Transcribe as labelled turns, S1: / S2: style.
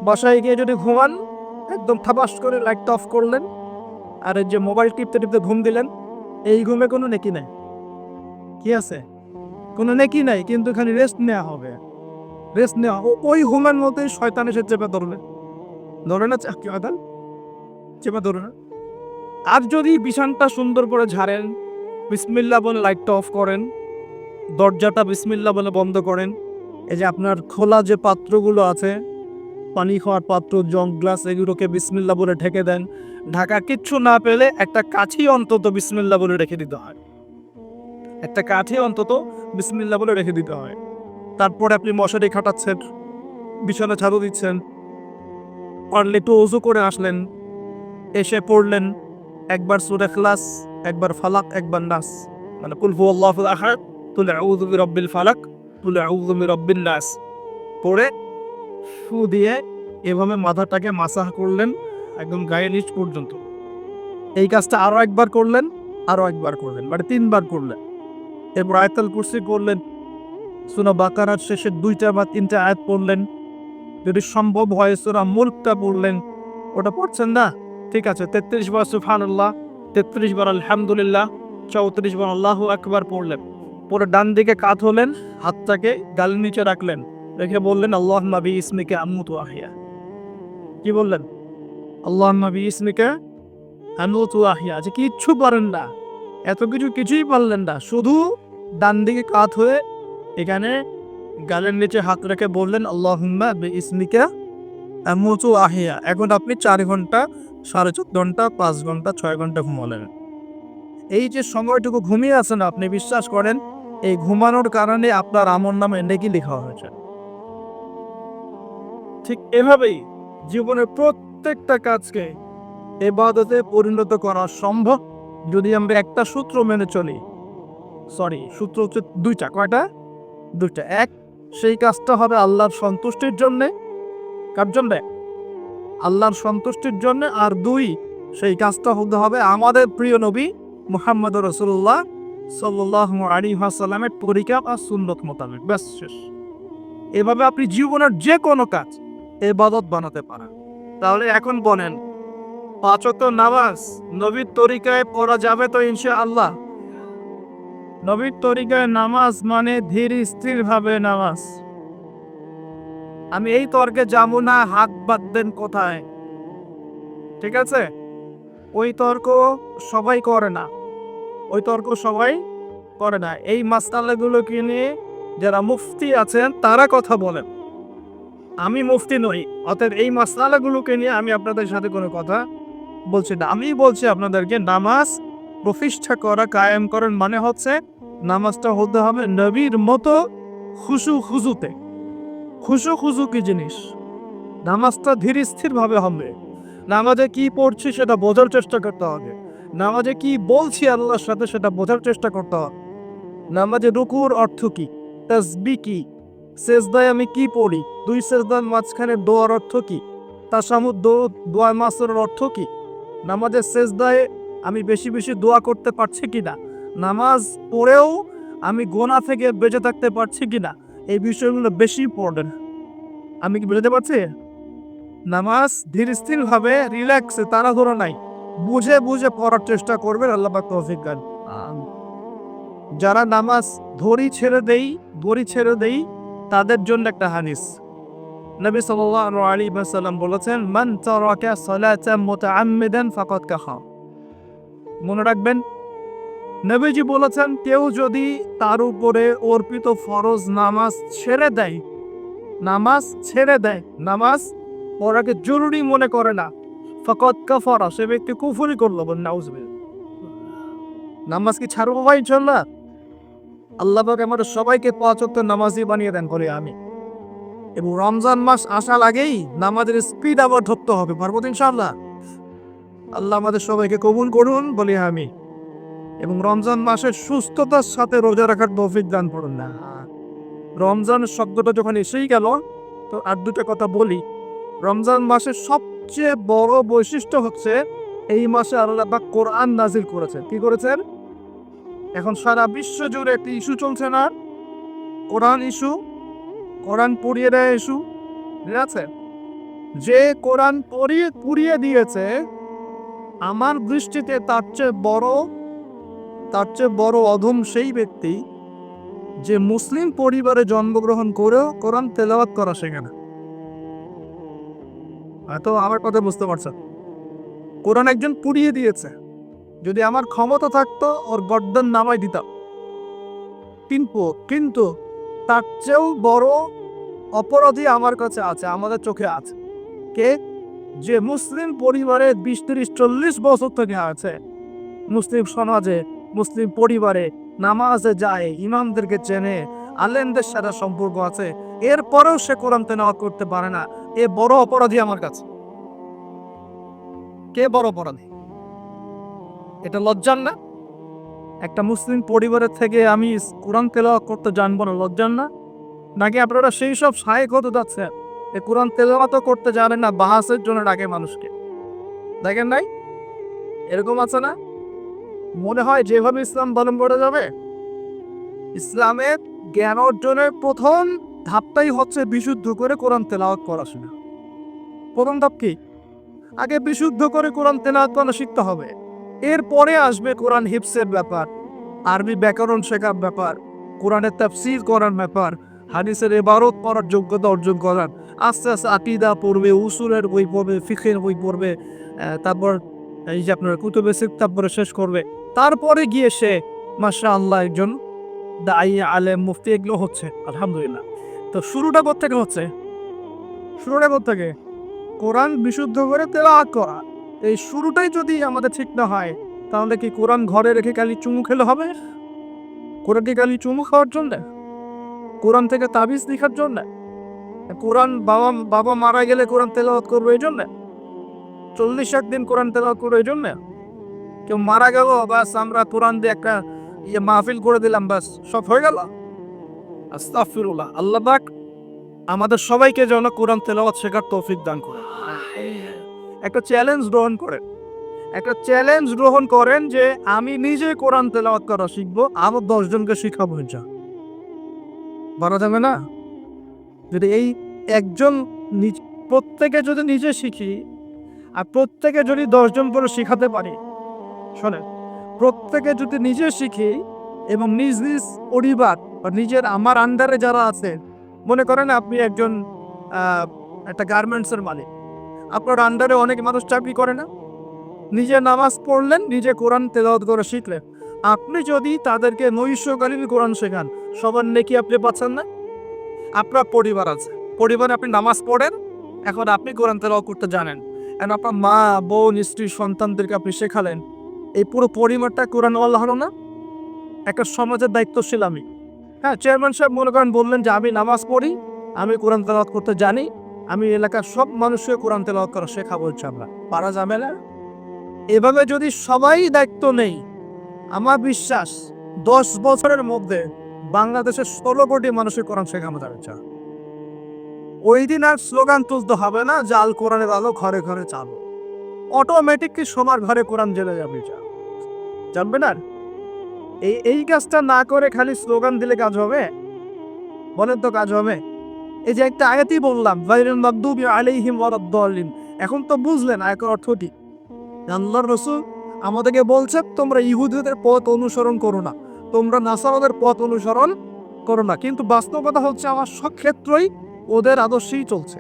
S1: বাসায় গিয়ে যদি ঘুমান, একদম থাবাস করে লাইটটা অফ করলেন, আর এই যে মোবাইল টিপতে টিপতে ঘুম দিলেন, এই ঘুমে কোনো নেকি নাই। কি আছে? কোনো নেকি নাই, কিন্তু এখানে রেস্ট নেওয়া হবে। রেস্ট নেওয়া, ওই ঘুমের মধ্যেই শয়তান এসে চেপে ধরবে, ধরে না কি হয়, চেপে ধরে না। আর যদি বিছানটা সুন্দর করে ঝাড়েন, বিসমিল্লাহ বলে লাইটটা অফ করেন, দরজাটা বিসমিল্লাহ বলে বন্ধ করেন, এই যে আপনার খোলা যে পাত্রগুলো আছে, পানি খাওয়ার পাত্র, জং, গ্লাস, এগুলোকে বিসমিল্লাহ বলে ঢেকে দেন। ঢাকা কিচ্ছু না পেলে একটা কাঠি অন্তত বিসমিল্লাহ বলে রেখে দিতে হয়। একটা কাঠি অন্তত বিসমিল্লাহ বলে রেখে দিতে হয়। তারপরে আপনি মশারি খাটাচ্ছেন, বিছানা ঝাড়ু দিচ্ছেন, পারলে একটু ওযু করে আসলেন, এসে পড়লেন একবার সূরা ইখলাস, একবার ফালাক, একবার নাস, মানে কুল হুয়াল্লাহুল আহাদ, কুল আউযু বিরাব্বিল ফালাক, কুল আউযু বিরাব্বিন নাস পড়ে ফু দিয়ে এভাবে মাথাটাকে মাসাহ করলেন একদম গায়ের নিচ পর্যন্ত। এই কাজটা আরো একবার করলেন, আরো একবার করলেন, মানে 3 বার করলেন। এরপর আয়াতুল কুরসি করলেন, সূরা বাকারার শেষের 2টা বা 3টা আয়াত পড়লেন, যদি সম্ভব হয় সূরা মুলকটা পড়লেন। ওটা পড়ছেন না? ঠিক আছে, 33 বার সুবহানাল্লাহ, 33 বার আলহামদুলিল্লাহ, 34 বার আল্লাহু আকবার পড়লেন। পরে ডান দিকে কাত হলেন, হাতটাকে গালের নিচে রাখলেন, রেখে বললেন আল্লাহুম্মা বিইসমিকা আমুতু ওয়া আহইয়া। কি বললেন? আল্লাহুম্মা বিইসমিকা আমুতু ওয়া আহইয়া। যে কিচ্ছু পারেন না, এত কিছু কিছুই পারলেন না, শুধু ডান দিকে কাত হয়ে এখানে গালের নিচে হাত রেখে বললেন আল্লাহুম্মা বিইসমিকা আমুতু ওয়া আহইয়া। এখন আপনি 4 ঘন্টা, 4.5 ঘন্টা, 5 ঘন্টা, 6 ঘন্টা ঘুমালেন। এই যে সময়টুকু ঘুমিয়ে আছেন, আপনি বিশ্বাস করেন এই ঘুমানোর কারণে আপনার আমলনামায় নেকি লেখা হয়েছে। ঠিক এভাবেই জীবনের প্রত্যেকটা কাজকে ইবাদতে পরিণত করা সম্ভব, যদি আমরা একটা সূত্র মেনে চলি। সূত্র হচ্ছে 2টা। কয়টা? 2টা। 1, সেই কাজটা হবে আল্লাহর সন্তুষ্টির জন্যে। কার জন্যে? আল্লাহর সন্তুষ্টির জন্যে। আর 2, সেই কাজটা হতে হবে আমাদের প্রিয় নবী মুহাম্মদুর রাসূলুল্লাহ সাল্লাল্লাহু আলাইহি ওয়াসাল্লামের তরিকা আর সুন্নত মোতাবেক। ব্যাস, শেষ। এভাবে আপনি জীবনের যে কোনো কাজ ইবাদত বানাতে পারেন। তাহলে এখন বলেন, 5 ওয়াক্ত নামাজ নবীর তরিকায় পড়া যাবে তো ইনশাআল্লাহ? নবীর তরিকায় নামাজ মানে ধীর স্থির ভাবে নামাজ। আমি এই তর্কে যাবো না, হাত বাঁধবেন কোথায়, ঠিক আছে? ওই তর্ক সবাই করে না, ওই তর্ক সবাই করে না। এই মাসআলাগুলোকে নিয়ে যারা মুফতি আছেন তারা কথা বলেন। আমি মুফতি নই, অতএব এই মাসআলাগুলোকে নিয়ে আমি আপনাদের সাথে কোনো কথা বলছি না। আমি বলছি আপনাদেরকে, নামাজ প্রতিষ্ঠা করা, কায়েম করার মানে হচ্ছে নামাজটা হতে হবে নবীর মতো খুশু খুজুতে। খুশু খুজু কি জিনিস? নামাজটা ধীর স্থির ভাবে হবে। নামাজে কি পড়ছি সেটা বোঝার চেষ্টা করতে হবে। নামাজে কি বলছি আল্লাহর সাথে সেটা বোঝার চেষ্টা করতে হবে। নামাজে রুকুর অর্থ কি, তাসবিহ কি, সেজদায় আমি কি পড়ি, 2 সেজদার মাঝখানে দোয়ার অর্থ কি, তাশাহুদ দোয়া মাসের অর্থ কি, নামাজের সেজদায় আমি বেশি বেশি দোয়া করতে পারছি কিনা, নামাজ পড়েও আমি গোনাহ থেকে বেঁচে থাকতে পারছি কিনা, এই বিষয়গুলো বেশি ইম্পর্টেন্ট। আমি কি বুঝতে পারছি? নামাজ ধীর স্থির ভাবে, রিল্যাক্সে, তাড়াহুড়ো নাই, বুঝে বুঝে পড়ার চেষ্টা করবেন। আল্লাহ পাক তৌফিক দান। যারা নামাজ ধরি ছেড়ে দেই তাদের জন্য একটা হাদিস। নবী সাল্লাল্লাহু আলাইহি ওয়াসাল্লাম বলেছেন, মান তারাকা সালাতান মুতাআম্মিদান ফাকাদ কাফার। মনে রাখবেন, নবীজি বলেছেন, কেউ যদি তার উপরে অর্পিত ফরজ নামাজ ছেড়ে দেয়, নামাজ পড়াকে জরুরি মনে করে না, ফাকাদ কাফারা, সে ব্যক্তি কুফরি করলো। বলেন নাউজুবিল্লাহ। নামাজ কি ছাড়বো ভাই? ইনশাআল্লাহ আল্লাহ পাক আমাদের সবাইকে 5 ওয়াক্ত নামাজি বানিয়ে দেন, বলে আমি। এবং রমজান মাস আসার আগেই নামাজের স্পিড আবার ধরতে হবে, পারবো তো ইনশাআল্লাহ? আল্লাহ আমাদের সবাইকে কবুল করুন, বলি আমি। এবং রমজান মাসের সুস্থতার সাথে রোজা রাখার তৌফিক দান করুন না। রমজান শব্দটা যখন এসেই গেল, তো আর 2টা কথা বলি। রমজান মাসের সবচেয়ে বড় বৈশিষ্ট্য হচ্ছে এই মাসে আল্লাহ পাক কোরআন নাজিল করেছেন। কি করেছেন? এখন সারা বিশ্ব জুড়ে একটি ইস্যু চলছে না, কোরআন ইস্যু, কোরআন পড়িয়ে দেয় ইস্যু, ঠিক আছে? যে কোরআন পুড়িয়ে দিয়েছে, আমার দৃষ্টিতে তার চেয়ে বড় অধম সেই ব্যক্তি যে মুসলিম পরিবারে জন্মগ্রহণ করেও কোরআন তেলাওয়াত করা শেখে না। হয়তো আমার কথা বুঝতে পারছেন। কোরআন একজন পুড়িয়ে দিয়েছে, যদি আমার ক্ষমতা থাকতো ওর গর্দান নামাই দিতাম, কিন্তু তার চেয়েও বড় অপরাধী আমার কাছে আছে, আমাদের চোখে আছে। কে? যে মুসলিম পরিবারে 20-30-40 বছর থেকে আছে, মুসলিম সমাজে মুসলিম পরিবারে নামাজে যায়, ইমামদেরকে চেনে, আলেমদের সাথে সম্পর্ক আছে, এরপরেও সে কোরআন তেলাওয়াত করতে পারে না। এ বড় অপরাধী আমার কাছে। কে বড় অপরাধী? এটা লজ্জার না? একটা মুসলিম পরিবারের থেকে আমি কোরআন তেলাওয়াত করতে জানবো না, লজ্জার না? নাকি আপনারা সেই সব শায়েখ হতে যাচ্ছেন এ কোরআন তেলাওয়াতও করতে জানেন না, বাহাসের জন্য ডাকে মানুষকে? দেখেন নাই এরকম আছে না? মনে হয় যেভাবে ইসলাম পালন করা যাবে। ইসলামের জ্ঞান অর্জনের প্রথম ধাপটাই হচ্ছে বিশুদ্ধ করে কোরআন তেলাওয়াত পড়াশোনা। প্রথম ধাপ কি? আগে বিশুদ্ধ করে কোরআন তেলাওয়াত করা শিখতে হবে। এরপরে আসবে কোরআন হিফসের ব্যাপার, আরবি ব্যাকরণ শেখার ব্যাপার, কোরআনের তাফসীর করার ব্যাপার, হাদিসের ইবারত পড়ার যোগ্যতা অর্জন করার। আস্তে আস্তে আকীদা পড়বে, উসুলের বই পড়বে, ফিকহের বই পড়বে, তারপর এই যে আপনার কুতুবে সিত্তা পড়ে শেষ করবে। তারপরে গিয়ে সে মাশাআল্লাহ একজন দাঈ, আলেম, মুফতি এগুলো হচ্ছে, আলহামদুলিল্লাহ। তো শুরুটা কোত্থেকে হচ্ছে? শুরুটা কোত্থেকে? কোরআন বিশুদ্ধ করে তেলাওয়াত করা। এই শুরুটাই যদি আমাদের ঠিক না হয়, তাহলে কি কোরআন ঘরে রেখে খালি চুমু খেলে হবে? কোরআন কি খালি চুমু খাওয়ার জন্য? কোরআন থেকে তাবিজ লেখার জন্য? কোরআন বাবা মারা গেলে কোরআন তেলাওয়াত করবে এই জন্য? 40 দিন কোরআন তেলাওয়াত করবে এই জন্য? কেউ মারা গেল, বাস আমরা কোরআন দিয়ে একটা মাহফিল করে দিলাম, বাস সব হয়ে গেল? আস্তাগফিরুল্লাহ। আল্লাহ পাক আমাদের সবাইকে যেন কোরআন তেলাওয়াত শেখার তৌফিক দান করেন। একটা চ্যালেঞ্জ গ্রহণ করেন যে আমি নিজে কোরআন তেলাওয়াত করা শিখবো, আরো 10 জনকে শিখাবো। যা বলা যাবে না? যদি এই একজন প্রত্যেকে যদি নিজে শিখি, আর প্রত্যেকে যদি 10 জন করে শিখাতে পারি, শোনেন, প্রত্যেকে যদি নিজে শিখি এবং নিজ নিজ পরিবার বা নিজের আমার আন্ডারে যারা আছে, মনে করেন আপনি একজন একটা গার্মেন্টসের মালিক, আপনার আন্ডারে অনেক মানুষ চাকরি করে না? নিজে নামাজ পড়লেন, নিজে কোরআন তেলাওয়াত করে শিখলেন, আপনি যদি তাদেরকে নৈশকালীন কোরআন শেখান, সবার নেকি আপনি পাচ্ছেন না? আপনার পরিবার আছে, পরিবারে আপনি নামাজ পড়েন, এখন আপনি কোরআন তেলাওয়াত করতে জানেন, এখন আপনার মা, বোন, স্ত্রী, সন্তানদেরকে আপনি শেখালেন, এই পুরো পরিবারটা কোরআন ওয়ালা হলো না? একটা সমাজের দায়িত্বশীল আমি। হ্যাঁ, চেয়ারম্যান সাহেব মনে করেন বললেন যে আমি নামাজ পড়ি, আমি কোরআন তেলাওয়াত করতে জানি, আমি এলাকার সব মানুষকে কোরআন তেলাওয়াত করা শেখাবো ইনশাআল্লাহ। পারা যাবে না? এভাবে যদি সবাই দায়িত্ব নেই, আমার বিশ্বাস 10 বছরের মধ্যে বাংলাদেশের 16 কোটি মানুষের কোরআন শেখানো যাবে। ওই দিন আর স্লোগান তুলতে হবে না, জাল কোরআনের আলো ঘরে ঘরে চালো, অটোমেটিকলি সবার ঘরে কোরআন জ্বলে যাবে। জানবে না? এই কাজটা না করে খালি স্লোগান দিলে কাজ হবে? বলেন তো কাজ হবে? এই যে একটা আয়াতই বললাম, গায়রিল মাগদুবি আলাইহিম ওয়ালাদ-দাল্লিন, এখন তো বুঝলেন আয়াতের অর্থ কি? আল্লাহর রাসূল আমাদেরকে বলছে তোমরা ইহুদিদের পথ অনুসরণ করো না, তোমরা নাসারাদের পথ অনুসরণ করো না, কিন্তু বাস্তবতা হচ্ছে আমার সব ক্ষেত্রেই ওদের আদর্শেই চলছে।